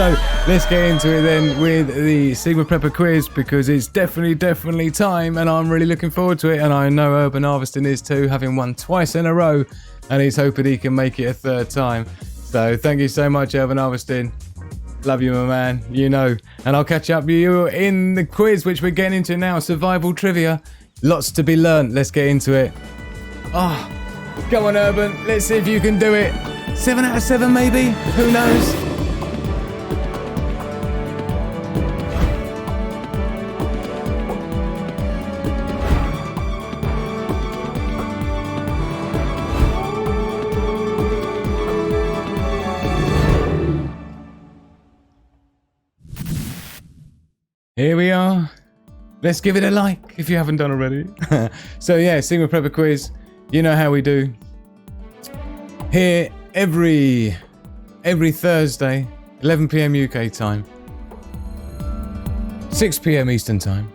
So let's get into it then with the Sigma Prepper quiz, because it's definitely time, and I'm really looking forward to it. And I know Urban Harvesting is too, having won twice in a row, and he's hoping he can make it a third time. So thank you so much, Urban Harvesting. Love you, my man, you know. And I'll catch up with you in the quiz, which we're getting into now. Survival trivia. Lots to be learned. Let's get into it. Oh, go on, Urban. Let's see if you can do it. 7 out of 7, maybe? Who knows? Here we are. Let's give it a like if you haven't done already. So yeah, Sigma Prepper quiz. You know how we do. Here every Thursday, 11 PM UK time, 6 PM Eastern time,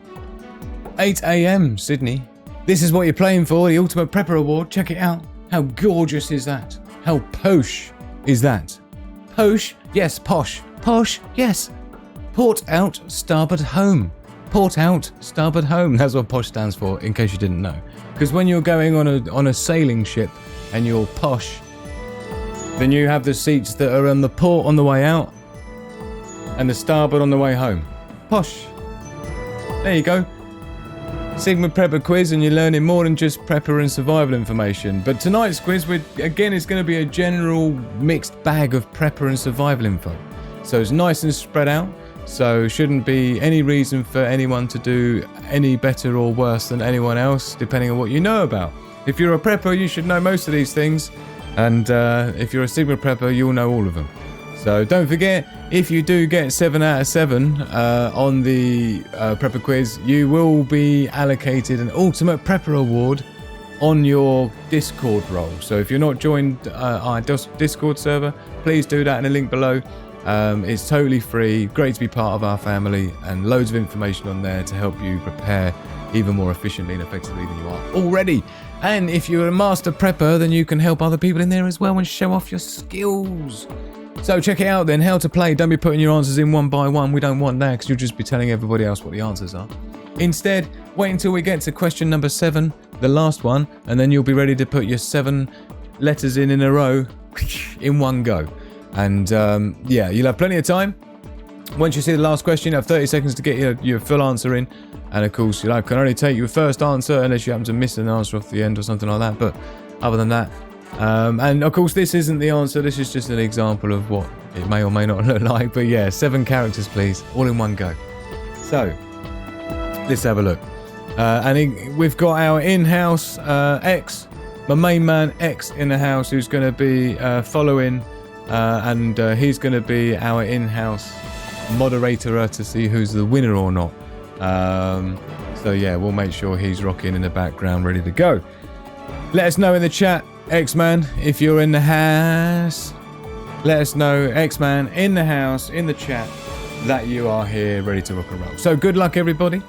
8 AM Sydney. This is what you're playing for, the Ultimate Prepper Award. Check it out. How gorgeous is that? How posh is that? Posh? Yes, posh. Posh? Yes. Port out, starboard home. Port out, starboard home. That's what posh stands for, in case you didn't know. Because when you're going on a sailing ship and you're posh, then you have the seats that are on the port on the way out and the starboard on the way home. Posh. There you go. Sigma Prepper quiz, and you're learning more than just prepper and survival information. But tonight's quiz, again, it's going to be a general mixed bag of prepper and survival info. So it's nice and spread out. So shouldn't be any reason for anyone to do any better or worse than anyone else, depending on what you know about. If you're a prepper, you should know most of these things. And if you're a Sigma Prepper, you'll know all of them. So don't forget, if you do get 7 out of 7 on the Prepper quiz, you will be allocated an Ultimate Prepper Award on your Discord role. So if you're not joined our Discord server, please do that in the link below. It's totally free, great to be part of our family, and loads of information on there to help you prepare even more efficiently and effectively than you are already. And if you're a master prepper, then you can help other people in there as well and show off your skills. So check it out then, how to play. Don't be putting your answers in one by one. We don't want that, because you'll just be telling everybody else what the answers are. Instead, wait until we get to question number 7, the last one, and then you'll be ready to put your 7 letters in a row in one go. And yeah, you'll have plenty of time. Once you see the last question, you have 30 seconds to get your full answer in. And of course, I can only take your first answer unless you happen to miss an answer off the end or something like that. But other than that, and of course, this isn't the answer. This is just an example of what it may or may not look like. But yeah, 7 characters, please, all in one go. So let's have a look. And we've got our in-house X, my main man X in the house, who's going to be following. And he's going to be our in-house moderator to see who's the winner or not. So yeah, we'll make sure he's rocking in the background, ready to go. Let us know in the chat, X-Man, if you're in the house. Let us know, X-Man, in the house, in the chat, that you are here, ready to rock and roll. So good luck, everybody.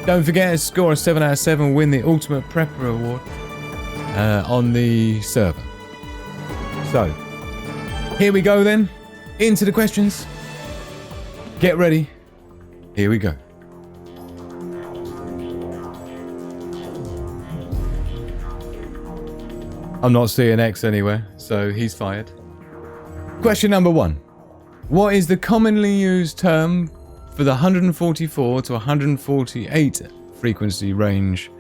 Don't forget to score a 7 out of 7, win the Ultimate Prepper Award on the server. So here we go then, into the questions. Get ready. Here we go. I'm not seeing X anywhere, so he's fired. Question number 1. What is the commonly used term for the 144 to 148 frequency range?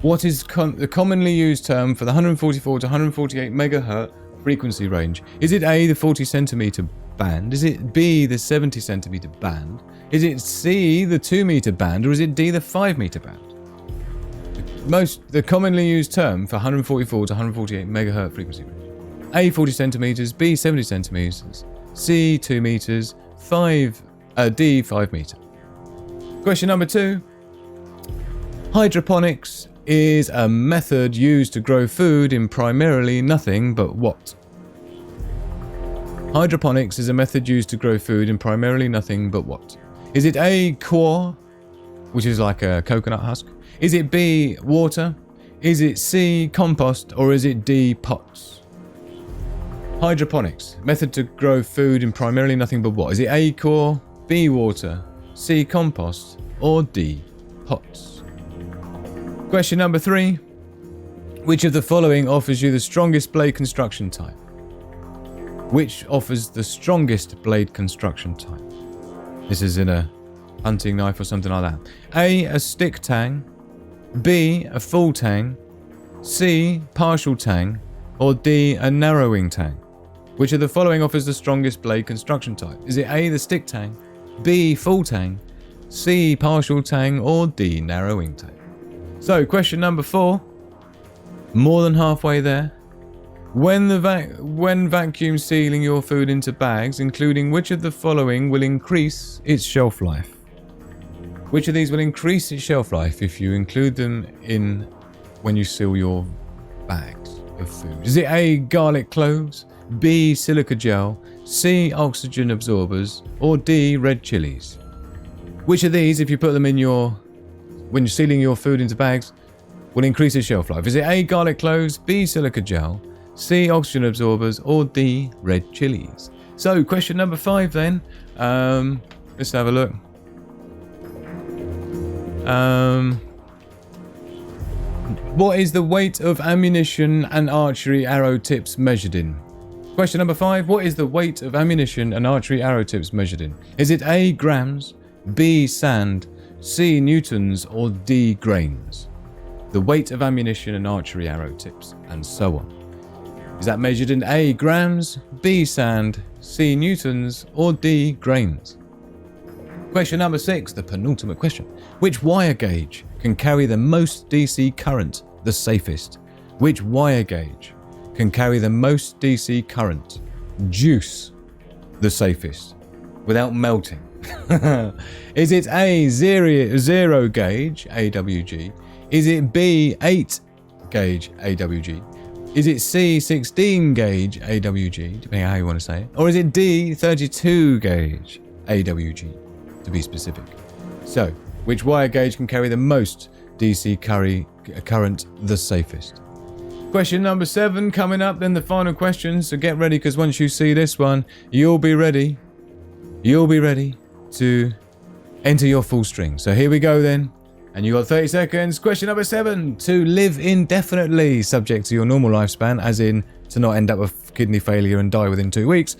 What is the commonly used term for the 144 to 148 megahertz frequency range? Is it A, the 40 centimeter band? Is it B, the 70 centimeter band? Is it C, the 2 meter band? Or is it D, the 5 meter band? The commonly used term for 144 to 148 megahertz frequency range. A, 40 centimeters, B, 70 centimeters, C, 2 meters, D, 5 meter. Question number 2. Hydroponics is a method used to grow food in primarily nothing but what? Hydroponics is a method used to grow food in primarily nothing but what? Is it A, core, which is like a coconut husk? Is it B, water? Is it C, compost? Or is it D, pots? Hydroponics, method to grow food in primarily nothing but what? Is it A, core, B, water, C, compost, or D, pots? Question number 3. Which of the following offers you the strongest blade construction type? Which offers the strongest blade construction type? This is in a hunting knife or something like that. A stick tang, B, a full tang, C, partial tang, or D, a narrowing tang? Which of the following offers the strongest blade construction type? Is it A, the stick tang, B, full tang, C, partial tang, or D, narrowing tang? So, question number 4. More than halfway there. When vacuum sealing your food into bags, including which of the following will increase its shelf life? Which of these will increase its shelf life if you include them in when you seal your bags of food? Is it A, garlic cloves, B, silica gel, C, oxygen absorbers, or D, red chilies? Which of these, if you put them in when you're sealing your food into bags, will increase its shelf life? Is it A, garlic cloves, B, silica gel, C, oxygen absorbers, or D, red chilies? So, question number 5 then. Let's have a look. What is the weight of ammunition and archery arrow tips measured in? Question number 5. What is the weight of ammunition and archery arrow tips measured in? Is it A, grams, B, sand, C, newtons, or D, grains? The weight of ammunition and archery arrow tips, and so on. Is that measured in A, grams, B, sand, C, newtons, or D, grains? Question number 6, the penultimate question. Which wire gauge can carry the most DC current the safest? Which wire gauge can carry the most DC current, juice, the safest, without melting? Is it A, 0 gauge, AWG? Is it B, 8 gauge, AWG? Is it C, 16 gauge, AWG, depending on how you want to say it? Or is it D, 32 gauge, AWG, to be specific? So, which wire gauge can carry the most DC current the safest? Question number 7 coming up, then the final question. So get ready, because once you see this one, you'll be ready to enter your full string. So here we go then. And you got 30 seconds. Question number 7. To live indefinitely, subject to your normal lifespan, as in to not end up with kidney failure and die within 2 weeks.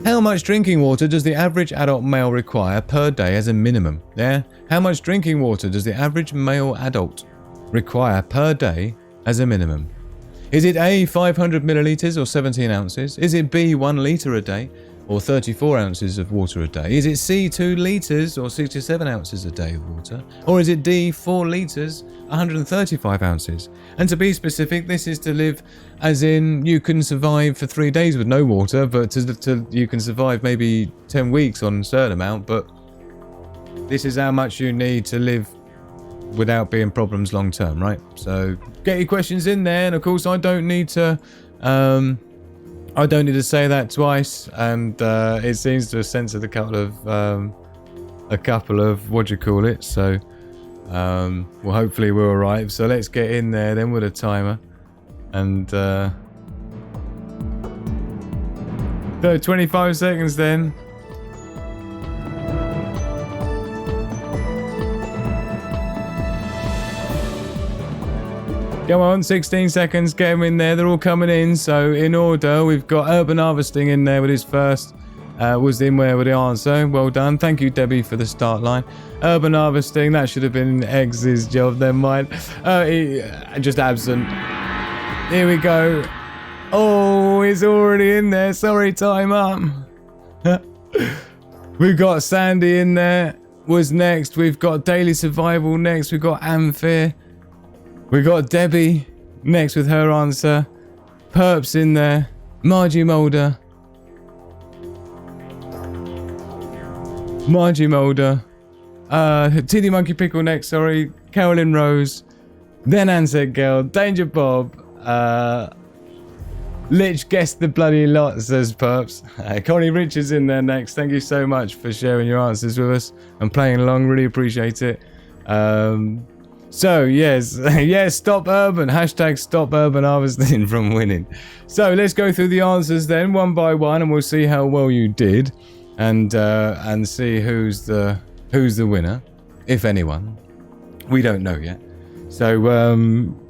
How much drinking water does the average adult male require per day as a minimum? Yeah? How much drinking water does the average male adult require per day as a minimum? Is it A, 500 millilitres or 17 ounces? Is it B, 1 litre a day or 34 ounces of water a day? Is it C, 2 litres or 67 ounces a day of water? Or is it D, 4 litres, 135 ounces? And to be specific, this is to live as in you can survive for 3 days with no water, but you can survive maybe 10 weeks on a certain amount, but this is how much you need to live without being problems long term, right? So get your questions in there, and of course I don't need to say that twice, and it seems to have censored a couple of what do you call it? So well, hopefully we're all right. So let's get in there then with a timer, and so 25 seconds then. Come on, 16 seconds, get them in there. They're all coming in. So in order, we've got Urban Harvesting in there with his first, was in there with the answer. Well done. Thank you, Debbie, for the start line. Urban Harvesting, that should have been Eggs' job, then mine. Just absent. Here we go. Oh, it's already in there. Sorry, time up. We've got Sandy in there. Was next. We've got Daily Survival next. We've got Amphir. We got Debbie next with her answer. Perps in there. Margie Mulder. TD Monkey Pickle next, sorry. Carolyn Rose. Then Ansett Girl. Danger Bob. Lich guessed the bloody lot, says Perps. Connie Richards in there next. Thank you so much for sharing your answers with us and playing along. Really appreciate it. So, yes, yes, stop urban, hashtag stop urban harvesting from winning. So, let's go through the answers then, one by one, and we'll see how well you did, and see who's the winner, if anyone. We don't know yet. So,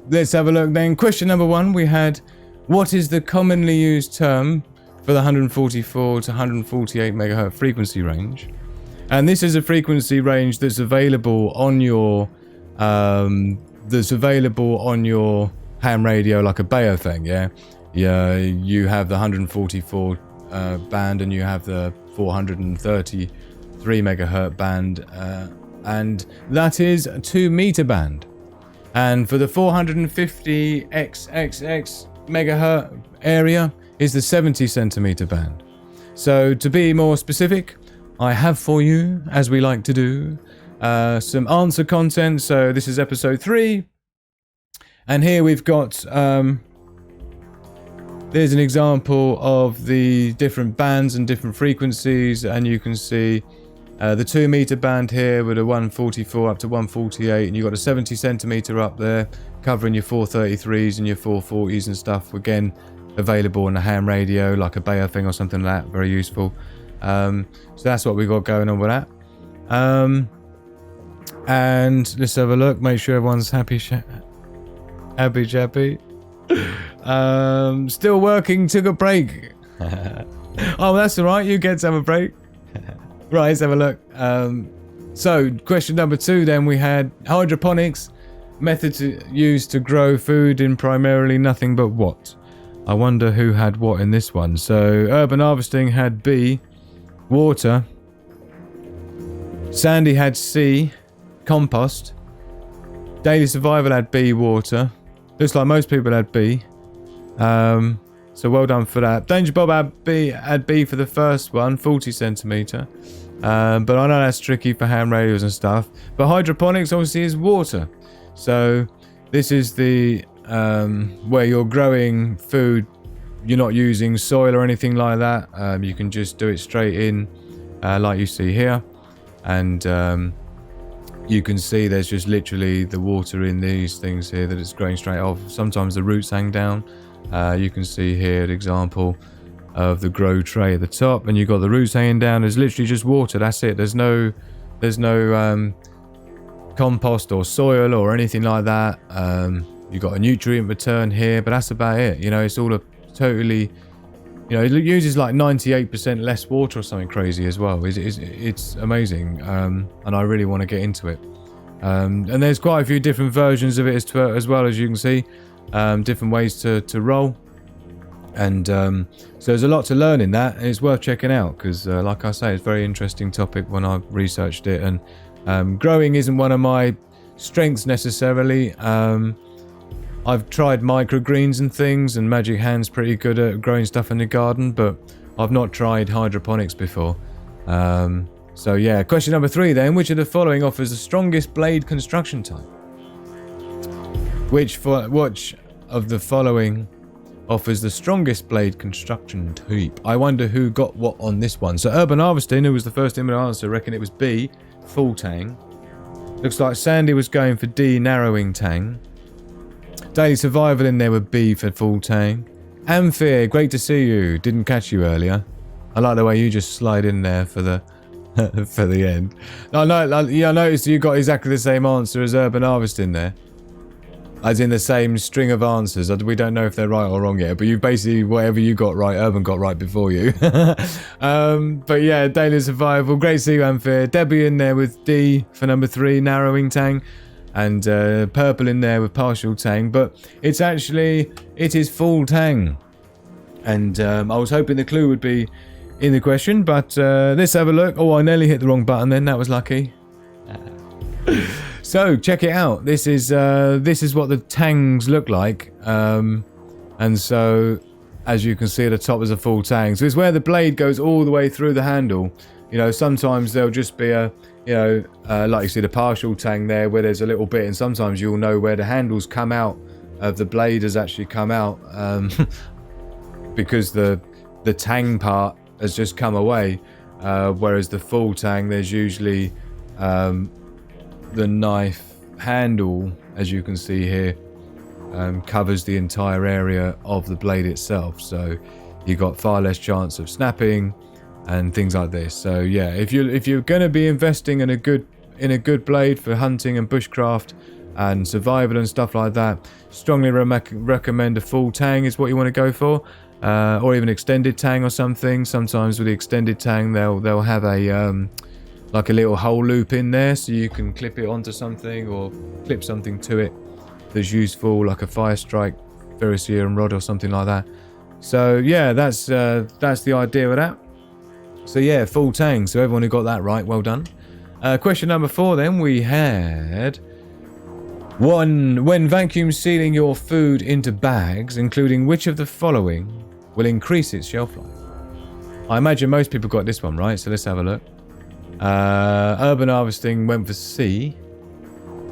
let's have a look then. Question number 1, we had, what is the commonly used term for the 144 to 148 megahertz frequency range? And this is a frequency range that's available on your ham radio, like a Bayer thing, yeah? Yeah, you have the 144 band, and you have the 433 megahertz band, and that is a 2 meter band. And for the 450 XXX megahertz area is the 70 centimeter band. So to be more specific, I have for you, as we like to do, some answer content. So this is episode 3, and here we've got there's an example of the different bands and different frequencies, and you can see the 2 meter band here with a 144 up to 148, and you've got a 70 centimeter up there covering your 433s and your 440s and stuff, again available on a ham radio like a Bayer thing or something like that, very useful. So that's what we've got going on with that. And let's have a look, make sure everyone's happy chappy. Still working, took a break. Oh, that's alright, you get to have a break. Right, let's have a look. So question number 2 then, we had hydroponics, methods used to grow food in primarily nothing but what? I wonder who had what in this one. So urban harvesting had B, water. Sandy had C, compost. Daily survival had B, water. Looks like most people had B. So well done for that. Danger Bob had B for the first one, 40 centimeter. But I know that's tricky for ham radios and stuff. But hydroponics obviously is water. So this is the where you're growing food, you're not using soil or anything like that. You can just do it straight in, like you see here, and you can see there's just literally the water in these things here that it's growing straight off. Sometimes the roots hang down. You can see here an example of the grow tray at the top, and you've got the roots hanging down. There's literally just water, that's it. There's no compost or soil or anything like that. You've got a nutrient return here, but that's about it. You know, it's all a totally, you know, it uses like 98% less water or something crazy as well. It's amazing, and I really want to get into it. And there's quite a few different versions of it as well, as you can see, different ways to roll. And so there's a lot to learn in that, and it's worth checking out because, like I say, it's a very interesting topic when I researched it. And growing isn't one of my strengths necessarily. I've tried microgreens and things, and Magic Hand's pretty good at growing stuff in the garden, but I've not tried hydroponics before. So yeah, question number 3 then. Which of the following offers the strongest blade construction type? Which of the following offers the strongest blade construction type? I wonder who got what on this one. So urban harvesting, who was the first email answer, reckon it was B, full tang. Looks like Sandy was going for D, narrowing tang. Daily survival in there with B for full tang. Amphir, great to see you. Didn't catch you earlier. I like the way you just slide in there for the for the end. I noticed you got exactly the same answer as urban harvesting there. As in the same string of answers. We don't know if they're right or wrong yet, but you basically, whatever you got right, Urban got right before you. But yeah, daily survival. Great to see you, Amphir. Debbie in there with D for number 3, narrowing tang. And purple in there with partial tang. But it is full tang. And I was hoping the clue would be in the question, but let's have a look. Oh, I nearly hit the wrong button then. That was lucky. So check it out. This is what the tangs look like, and so as you can see at the top is a full tang. So it's where the blade goes all the way through the handle. You know, sometimes there'll just be a, you know, like you see the partial tang there, where there's a little bit, and sometimes you'll know where the handles come out of the blade has actually come out, because the tang part has just come away, whereas the full tang, there's usually the knife handle, as you can see here, covers the entire area of the blade itself, so you got far less chance of snapping and things like this. So yeah, if you're going to be investing in a good blade for hunting and bushcraft and survival and stuff like that, strongly recommend a full tang is what you want to go for, or even extended tang or something. Sometimes with the extended tang they'll have a like a little hole loop in there, so you can clip it onto something or clip something to it that's useful, like a fire strike ferrocerium rod or something like that. So yeah, that's the idea of that. So yeah, full tang. So everyone who got that right, well done. Question number 4 then, we had when vacuum sealing your food into bags, including which of the following will increase its shelf life? I imagine most people got this one right, so let's have a look. Urban harvesting went for C.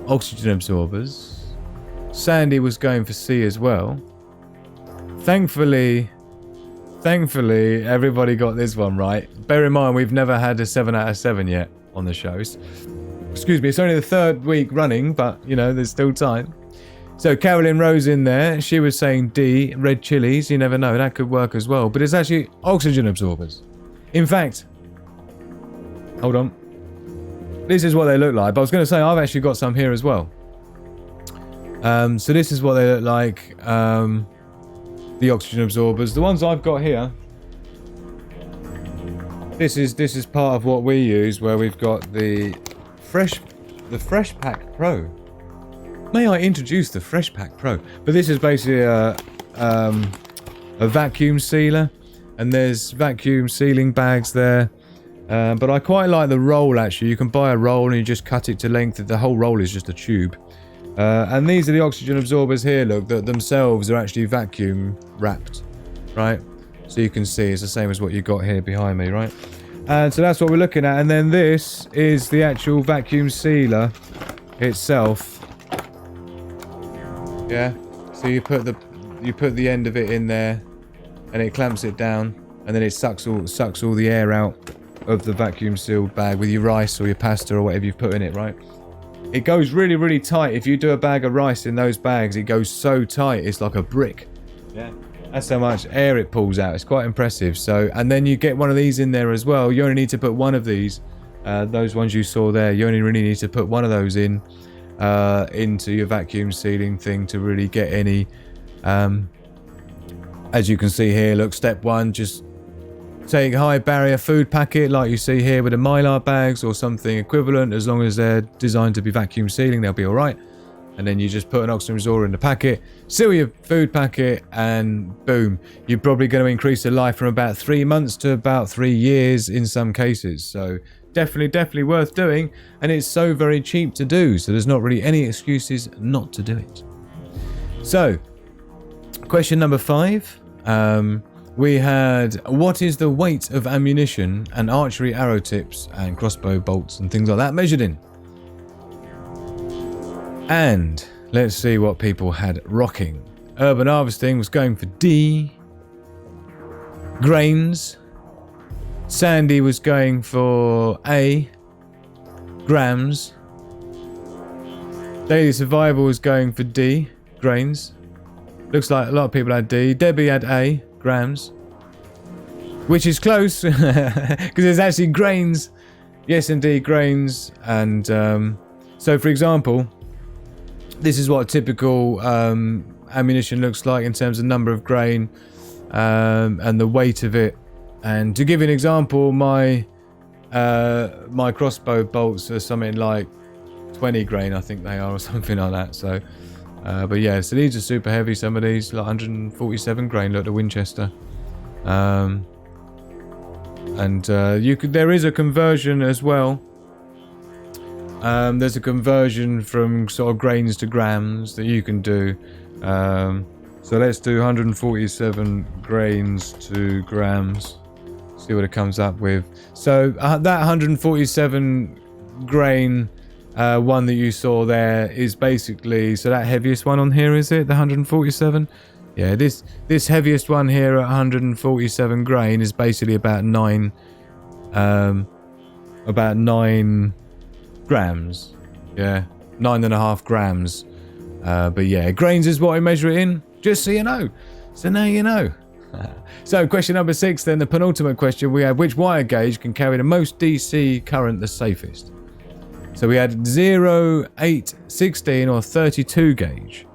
Oxygen absorbers. Sandy was going for C as well. Thankfully, everybody got this one right. Bear in mind, we've never had a 7 out of 7 yet on the shows. Excuse me, it's only the 3rd week running, but, you know, there's still time. So Carolyn Rose in there, she was saying D, red chilies. You never know, that could work as well. But it's actually oxygen absorbers. In fact, hold on. This is what they look like. But I was going to say, I've actually got some here as well. So this is what they look like. The oxygen absorbers. The ones I've got here, this is part of what we use, where we've got the Fresh Pack Pro. May I introduce the Fresh Pack Pro? But this is basically a vacuum sealer, and there's vacuum sealing bags there. But I quite like the roll, actually. You can buy a roll and you just cut it to length. The whole roll is just a tube. And these are the oxygen absorbers here, look, that themselves are actually vacuum wrapped, right? So you can see it's the same as what you got here behind me, right? And so that's what we're looking at. And then this is the actual vacuum sealer itself. Yeah. So you put the end of it in there, and it clamps it down, and then it sucks all the air out of the vacuum sealed bag with your rice or your pasta or whatever you've put in it, right? It goes really, really tight. If you do a bag of rice in those bags, it goes so tight, it's like a brick. Yeah. That's how much air it pulls out. It's quite impressive. So, and then you get one of these in there as well. You only need to put one of these. Those ones you saw there, you only really need to put one of those in into your vacuum sealing thing to really get any. As you can see here, look, step 1, just take high barrier food packet like you see here with the Mylar bags or something equivalent. As long as they're designed to be vacuum sealing, they'll be all right. And then you just put an oxygen absorber in the packet, seal your food packet, and boom, you're probably going to increase the life from about 3 months to about 3 years in some cases. So definitely worth doing, and it's so very cheap to do, so there's not really any excuses not to do it. So question number 5, we had, what is the weight of ammunition and archery arrow tips and crossbow bolts and things like that measured in? And let's see what people had rocking. Urban harvesting was going for D. Grains. Sandy was going for A. Grams. Daily survival was going for D. Grains. Looks like a lot of people had D. Debbie had A. Grams. Which is close, because it's actually grains. Yes, indeed, grains. And so, for example, this is what typical ammunition looks like in terms of number of grain and the weight of it. And to give you an example, my crossbow bolts are something like 20 grain, I think they are, or something like that. So, but yeah, so these are super heavy. Some of these, like 147 grain, look, the Winchester. There is a conversion as well. There's a conversion from sort of grains to grams that you can do. So let's do 147 grains to grams. See what it comes up with. So that 147 grain one that you saw there is basically, so that heaviest one on here, is it? The 147? Yeah, this heaviest one here at 147 grain is basically about 9 grams. Yeah, 9.5 grams. But yeah, grains is what I measure it in, just so you know. So now you know. So question number 6 then, the penultimate question, we have which wire gauge can carry the most DC current the safest? So we had 0, 8, 16 or 32 gauge.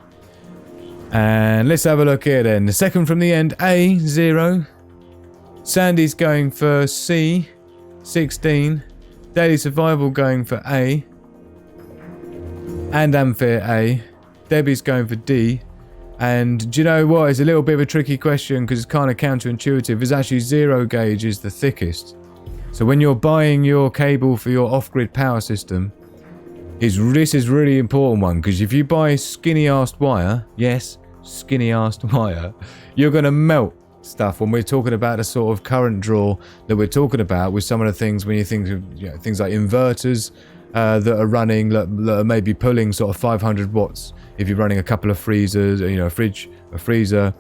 And let's have a look here then. The second from the end, A, 0. Sandy's going for C, 16. Daily Survival going for A. And Amphere A. Debbie's going for D. And do you know what? It's a little bit of a tricky question because it's kind of counterintuitive. It's actually 0 gauge is the thickest. So when you're buying your cable for your off-grid power system, this is really important one, because if you buy skinny-assed wire, yes, skinny-assed wire, you're going to melt stuff when we're talking about the sort of current draw that we're talking about with some of the things when you think of things like inverters that are running, that are maybe pulling sort of 500 watts. If you're running a couple of freezers, a fridge, a freezer,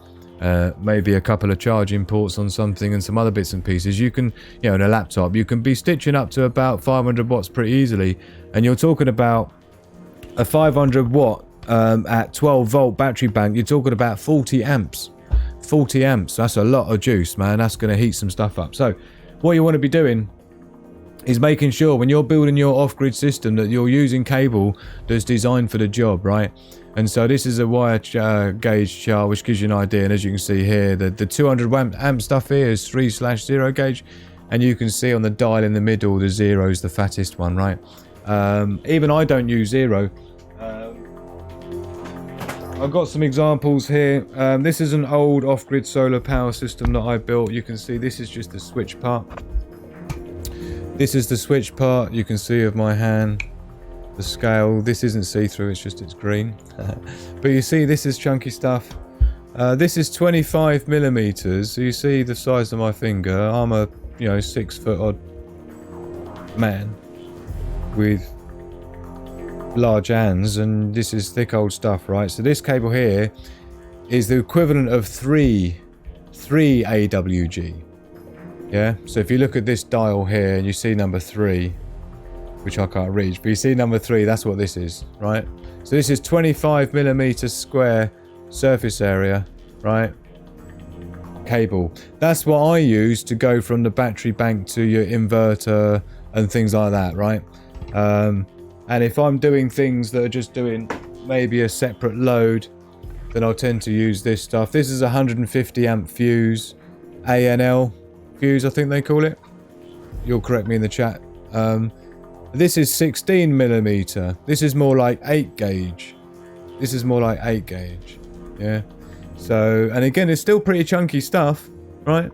maybe a couple of charging ports on something and some other bits and pieces, you can, in a laptop, you can be stitching up to about 500 watts pretty easily. And you're talking about a 500 watt at 12 volt battery bank, you're talking about 40 amps. 40 amps, that's a lot of juice, man. That's going to heat some stuff up. So what you want to be doing is making sure when you're building your off-grid system that you're using cable that's designed for the job, right? And so this is a wire gauge chart which gives you an idea, and as you can see here, the 200 amp stuff here is 3/0 gauge, and you can see on the dial in the middle the 0 is the fattest one, right? Even I don't use 0. I've got some examples here. This is an old off-grid solar power system that I built. You can see this is just the switch part. This is the switch part. You can see of my hand the scale. This isn't see-through, it's green. But you see this is chunky stuff. This is 25 millimeters. So you see the size of my finger. I'm a 6 foot odd man with large hands, and this is thick old stuff, right? So this cable here is the equivalent of 3 AWG. Yeah, so if you look at this dial here and you see number 3, which I can't reach, but you see number 3, that's what this is, right? So this is 25 millimeters square surface area, right? Cable. That's what I use to go from the battery bank to your inverter and things like that, right? And if I'm doing things that are just doing maybe a separate load, then I'll tend to use this stuff. This is a 150 amp fuse, ANL fuse, I think they call it. You'll correct me in the chat. This is 16 millimeter. This is more like 8 gauge. This is more like 8 gauge. Yeah. So, and again, it's still pretty chunky stuff, right?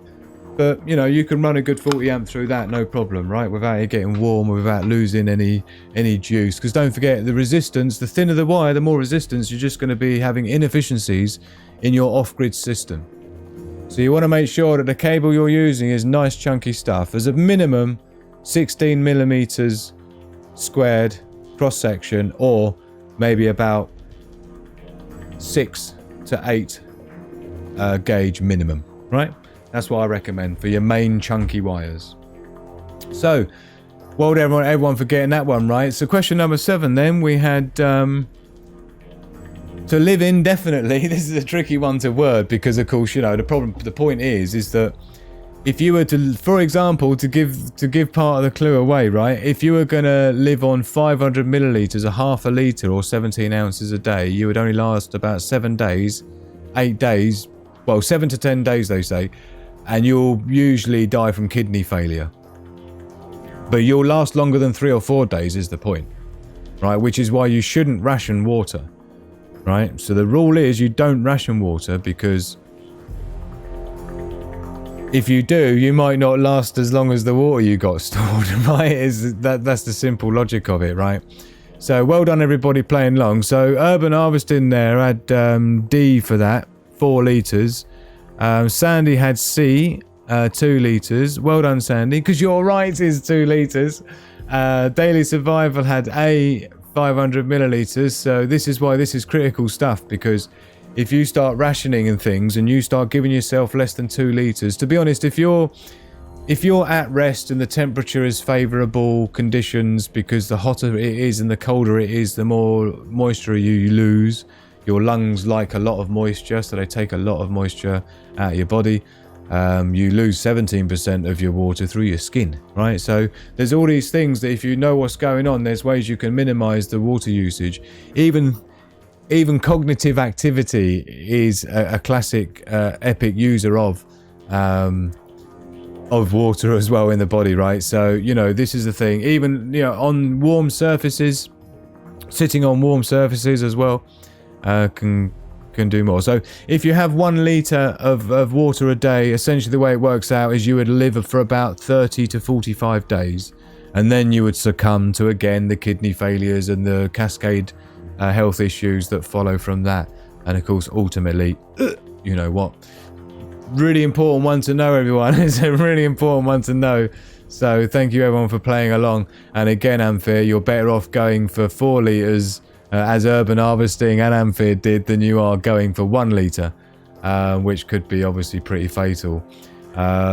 But, you can run a good 40 amp through that, no problem, right? Without it getting warm, without losing any juice. Because don't forget, the resistance, the thinner the wire, the more resistance, you're just going to be having inefficiencies in your off-grid system. So you want to make sure that the cable you're using is nice chunky stuff. As a minimum, 16 millimeters squared cross-section, or maybe about 6 to 8 gauge minimum, right? That's what I recommend for your main chunky wires. So, well done everyone for getting that one right. So question number 7 then, we had to live indefinitely. This is a tricky one to word because of course, the point is that if you were to, for example, to give part of the clue away, right? If you were going to live on 500 milliliters, a half a liter or 17 ounces a day, you would only last about 7 days, 8 days, well, 7 to 10 days they say. And you'll usually die from kidney failure. But you'll last longer than 3 or 4 days is the point, right? Which is why you shouldn't ration water, right? So the rule is you don't ration water, because if you do, you might not last as long as the water you got stored, right? That's the simple logic of it, right? So well done everybody playing along. So Urban Harvesting there had D for that, 4 litres. Sandy had C, 2 litres. Well done, Sandy, because you're right, is 2 litres. Daily Survival had A, 500 millilitres. So this is why this is critical stuff, because if you start rationing and things and you start giving yourself less than 2 litres, to be honest, if you're if you're at rest and the temperature is favourable conditions, because the hotter it is and the colder it is, the more moisture you lose. Your lungs like a lot of moisture, so they take a lot of moisture out of your body. You lose 17% of your water through your skin, right? So there's all these things that if you know what's going on, there's ways you can minimize the water usage. Even cognitive activity is a classic epic user of water as well in the body, right? So, you know, this is the thing. Even, you know, on warm surfaces, sitting on warm surfaces as well, can do more. So if you have 1 litre of water a day, essentially the way it works out is you would live for about 30 to 45 days, and then you would succumb to, again, the kidney failures and the cascade health issues that follow from that. And of course, ultimately, you know what? Really important one to know, everyone. It's a really important one to know. So thank you everyone for playing along. And again, Amphere, you're better off going for 4 litres as Urban Harvesting and Amphere did than you are going for 1 litre, which could be obviously pretty fatal.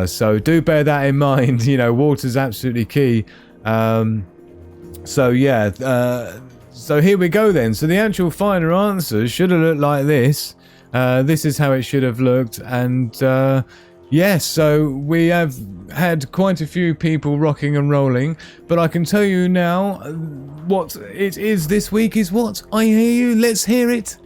So do bear that in mind. You know, water's absolutely key. So yeah, so here we go then. So the actual final answer should have looked like this. This is how it should have looked. And yes, so we have had quite a few people rocking and rolling, but I can tell you now what it is this week is what? I hear you, let's hear it.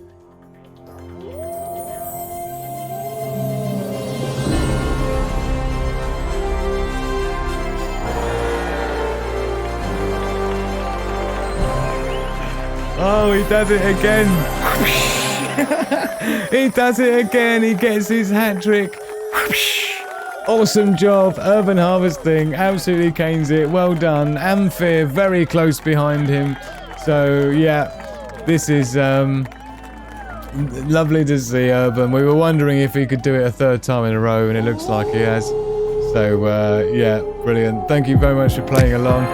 Oh, he does it again. He does it again. He gets his hat trick. Awesome job. Urban Harvesting absolutely canes it. Well done. Amphere very close behind him. So yeah, this is lovely to see Urban. We were wondering if he could do it a 3rd time in a row, and it looks like he has. So yeah, brilliant. Thank you very much for playing along.